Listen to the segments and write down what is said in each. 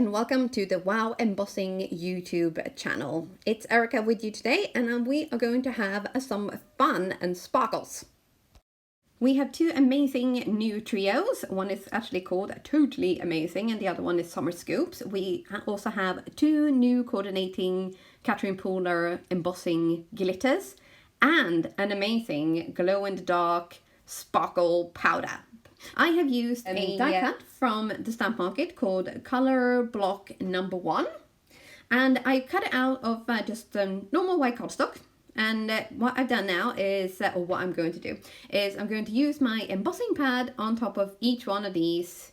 and welcome to the Wow Embossing YouTube channel. It's Erica with you today, and we are going to have some fun and sparkles. We have two amazing new trios. One is actually called Totally Amazing and the other one is Summer Scoops. We also have two new coordinating Catherine Pooler embossing glitters and an amazing glow-in-the-dark sparkle powder. I have used a die cut from the stamp market called Color Block Number 1, and I cut it out of just normal white cardstock. And what I've done now is, or what I'm going to do, is I'm going to use my embossing pad on top of each one of these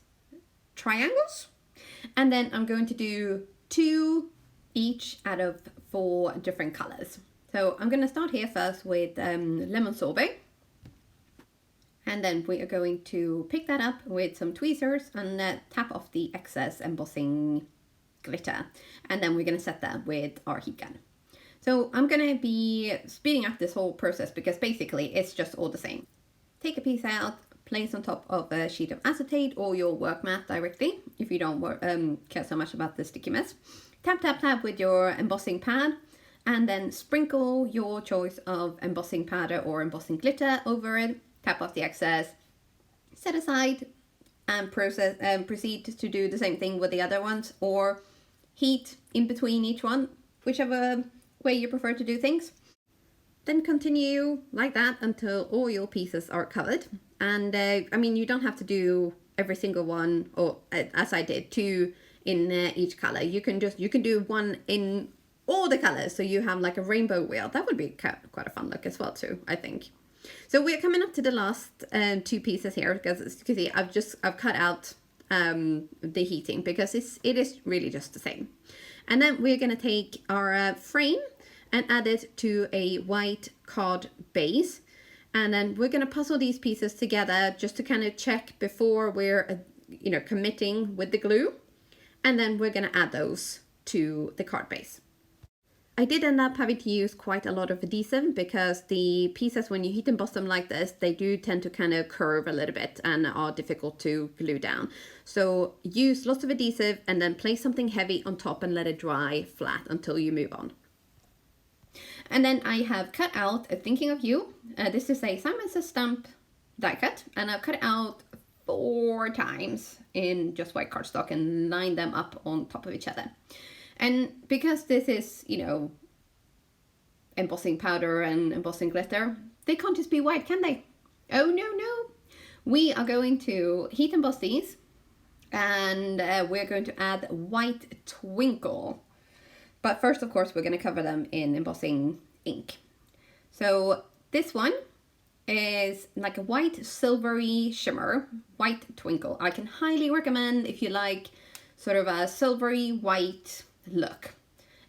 triangles, and then I'm going to do 2 each out of 4 different colors. So I'm going to start here first with lemon sorbet. And then we are going to pick that up with some tweezers and tap off the excess embossing glitter. And then we're going to set that with our heat gun. So I'm going to be speeding up this whole process because basically it's just all the same. Take a piece out, place on top of a sheet of acetate or your work mat directly if you don't care so much about the sticky mess. Tap, tap, tap with your embossing pad and then sprinkle your choice of embossing powder or embossing glitter over it. Tap off the excess, set aside, and proceed to do the same thing with the other ones, or heat in between each one, whichever way you prefer to do things. Then continue like that until all your pieces are covered. And I mean, you don't have to do every single one, or as I did, 2 in each color. You can do 1 in all the colors, so you have like a rainbow wheel. That would be quite a fun look as well too, I think. So we're coming up to the last 2 pieces here, because as you can see, I've cut out the heating because it is really just the same. And then we're going to take our frame and add it to a white card base, and then we're going to puzzle these pieces together just to kind of check before we're committing with the glue, and then we're going to add those to the card base. I did end up having to use quite a lot of adhesive because the pieces, when you heat emboss them like this, they do tend to kind of curve a little bit and are difficult to glue down. So use lots of adhesive and then place something heavy on top and let it dry flat until you move on. And then I have cut out Thinking of You. This is a Simon Says Stamp die cut, and I've cut it out 4 times in just white cardstock and lined them up on top of each other. And because this is, embossing powder and embossing glitter, they can't just be white, can they? Oh, no. We are going to heat emboss these, and we're going to add white twinkle. But first, of course, we're going to cover them in embossing ink. So this one is like a white silvery shimmer, white twinkle. I can highly recommend if you like sort of a silvery white look.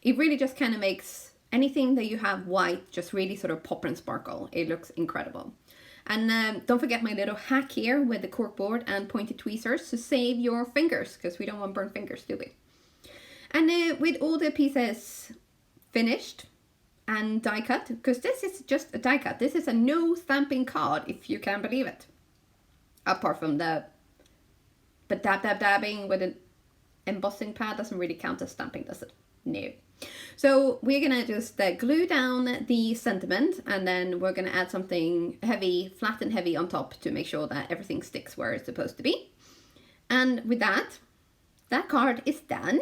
It really just kind of makes anything that you have white just really sort of pop and sparkle. It looks incredible. And don't forget my little hack here with the corkboard and pointed tweezers to save your fingers, because we don't want burnt fingers, do we? And with all the pieces finished and die cut, because this is just a die cut. This is a no stamping card, if you can believe it. Apart from the dabbing with an embossing pad doesn't really count as stamping, does it? No. So we're gonna just glue down the sentiment, and then we're gonna add something heavy, flat and heavy on top to make sure that everything sticks where it's supposed to be. And with that card is done.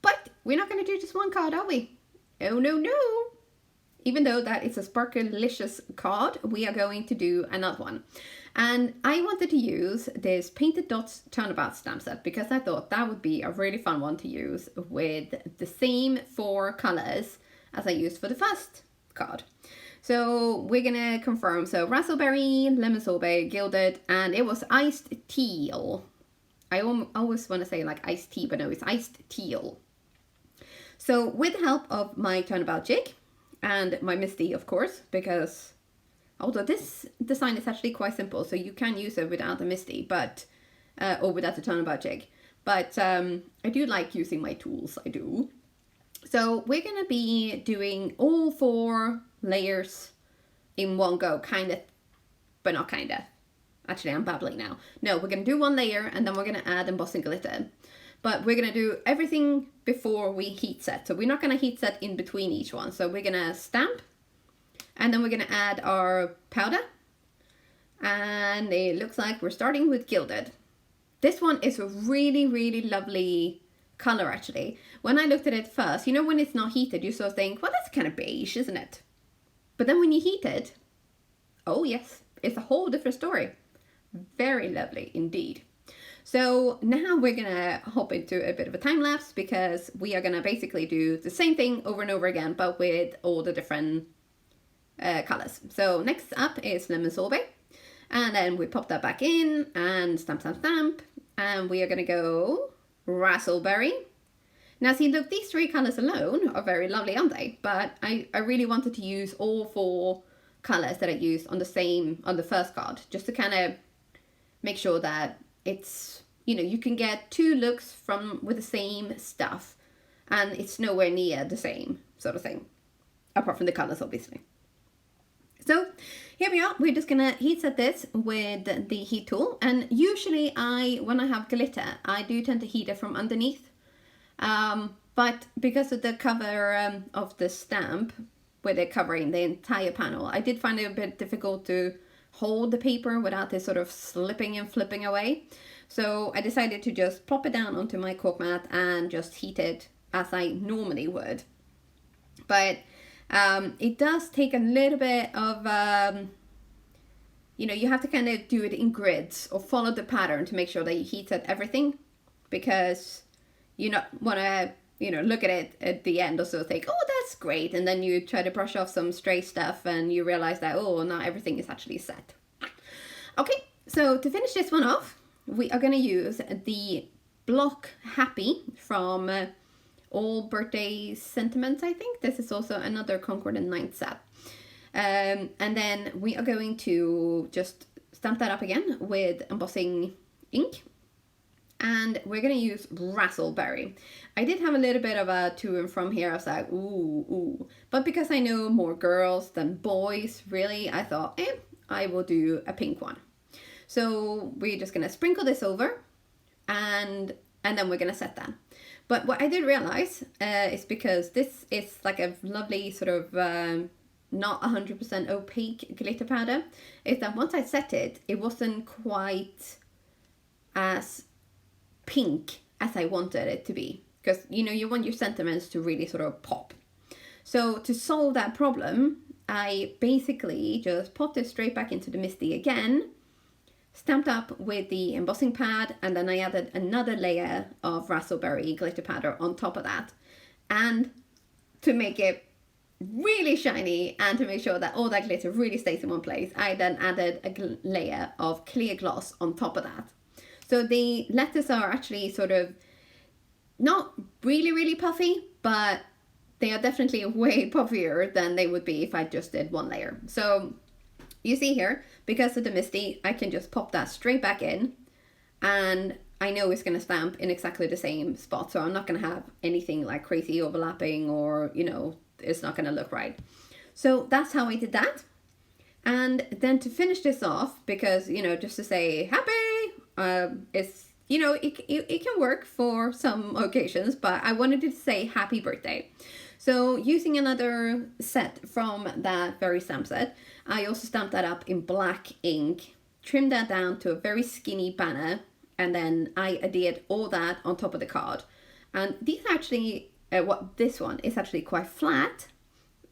But we're not gonna do just one card, are we? Oh, no. Even though that is a Sparkly-licious card, we are going to do another one. And I wanted to use this Painted Dots Turnabout stamp set because I thought that would be a really fun one to use with the same 4 colors as I used for the first card. So we're gonna confirm. So raspberry, lemon sorbet, gilded, and it was iced teal. I always want to say like iced tea, but no, it's iced teal. So with the help of my turnabout jig and my Misty, of course, because although this design is actually quite simple, so you can use it without a Misty, but or without a turnabout jig. But I do like using my tools, I do. So we're gonna be doing all 4 layers in one go, kind of, but not kind of. Actually, I'm babbling now. No, we're gonna do 1 layer and then we're gonna add embossing glitter. but we're gonna do everything before we heat set. So we're not gonna heat set in between each one. So we're gonna stamp, and then we're gonna add our powder. And it looks like we're starting with Gilded. This one is a really, really lovely color actually. When I looked at it first, you know, when it's not heated, you sort of think, well, that's kind of beige, isn't it? But then when you heat it, oh yes, it's a whole different story. Very lovely indeed. So now we're gonna hop into a bit of a time lapse because we are gonna basically do the same thing over and over again, but with all the different colors. So next up is Lemon Sorbet. And then we pop that back in and stamp, stamp, stamp. And we are going to go Raspberry. Now see, look, these three colors alone are very lovely, aren't they? But I really wanted to use all four colors that I used on the first card, just to kind of make sure that it's, you know, you can get two looks with the same stuff and it's nowhere near the same sort of thing, apart from the colors, obviously. So here we are, we're just gonna heat set this with the heat tool. And usually when I have glitter, I do tend to heat it from underneath. But because of the cover of the stamp, where they're covering the entire panel, I did find it a bit difficult to hold the paper without it sort of slipping and flipping away. So I decided to just plop it down onto my cork mat and just heat it as I normally would. But it does take a little bit of, you know, you have to kind of do it in grids or follow the pattern to make sure that you heat set everything, because you not want to, you know, look at it at the end or so think, oh, that's great. And then you try to brush off some stray stuff and you realize that, oh, not everything is actually set. Okay, so to finish this one off, we are going to use the block Happy from All Birthday Sentiments, I think. This is also another Concord and Ninth set. And then we are going to just stamp that up again with embossing ink. And we're going to use Raspberry. I did have a little bit of a to and from here. I was like, ooh. But because I know more girls than boys, really, I thought, I will do a pink one. So we're just going to sprinkle this over and then we're going to set that. But what I did realize is because this is like a lovely sort of not 100% opaque glitter powder, is that once I set it, it wasn't quite as pink as I wanted it to be. Because, you know, you want your sentiments to really sort of pop. So to solve that problem, I basically just popped it straight back into the Misty again, stamped up with the embossing pad, and then I added another layer of raspberry glitter powder on top of that. And to make it really shiny and to make sure that all that glitter really stays in one place, I then added a layer of clear gloss on top of that. So the letters are actually sort of not really puffy, but they are definitely way puffier than they would be if I just did one layer. So you see here, because of the Misty, I can just pop that straight back in, and I know it's going to stamp in exactly the same spot. So I'm not going to have anything like crazy overlapping, or, you know, it's not going to look right. So that's how I did that. And then to finish this off, because, you know, just to say happy, it's, you know, it can work for some occasions, but I wanted to say happy birthday. So using another set from that very stamp set, I also stamped that up in black ink, trimmed that down to a very skinny banner, and then I adhered all that on top of the card. And these actually, this one is actually quite flat,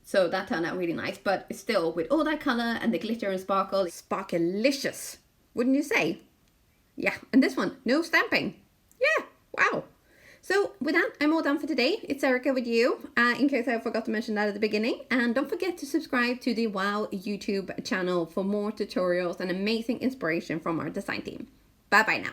so that turned out really nice, but it's still with all that color and the glitter and sparkle, Sparkly-licious, wouldn't you say? Yeah, and this one, no stamping. Yeah, wow. So with that, I'm all done for today. It's Erica with you, in case I forgot to mention that at the beginning. And don't forget to subscribe to the WOW YouTube channel for more tutorials and amazing inspiration from our design team. Bye bye now.